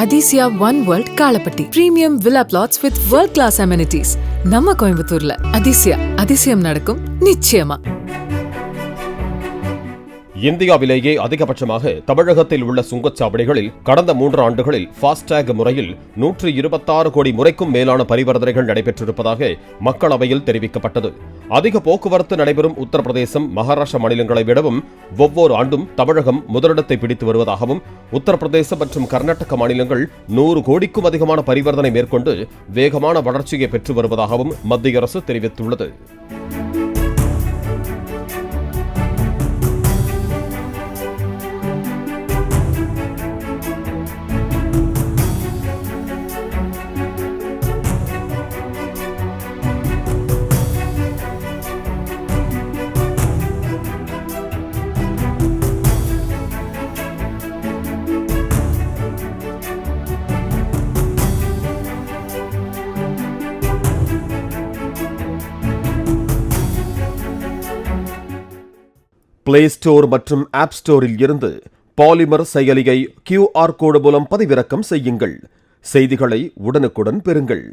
Athisaya one world Kalapatti premium villa plots with world class amenities நம்ம கோயம்புத்தூர்ல. அதிசயம் நடக்கும் நிச்சயமா. இந்தியாவிலேயே அதிகபட்சமாக தமிழகத்தில் உள்ள சுங்கச்சாவடிகளில் கடந்த 3 ஆண்டுகளில் ஃபாஸ்டேக் முறையில் 126 கோடி முறைக்கும் மேலான பரிவர்த்தனைகள் நடைபெற்றிருப்பதாக மக்களவையில் தெரிவிக்கப்பட்டது. அதிக போக்குவரத்து நடைபெறும் உத்தரப்பிரதேசம், மகாராஷ்டிரா மாநிலங்களை விடவும் ஒவ்வொரு ஆண்டும் தமிழகம் முதலிடத்தை பிடித்து வருவதாகவும், உத்தரப்பிரதேசம் மற்றும் கர்நாடக மாநிலங்கள் 100 கோடிக்கும் அதிகமான பரிவர்த்தனை மேற்கொண்டு வேகமான வளர்ச்சியை பெற்று வருவதாகவும் மத்திய அரசு தெரிவித்துள்ளது. பிளே ஸ்டோர் மற்றும் ஆப் ஸ்டோரில் இருந்து பாலிமர் செயலியை QR கோடு மூலம் பதிவிறக்கம் செய்யுங்கள். செய்திகளை உடனுக்குடன் பெறுங்கள்.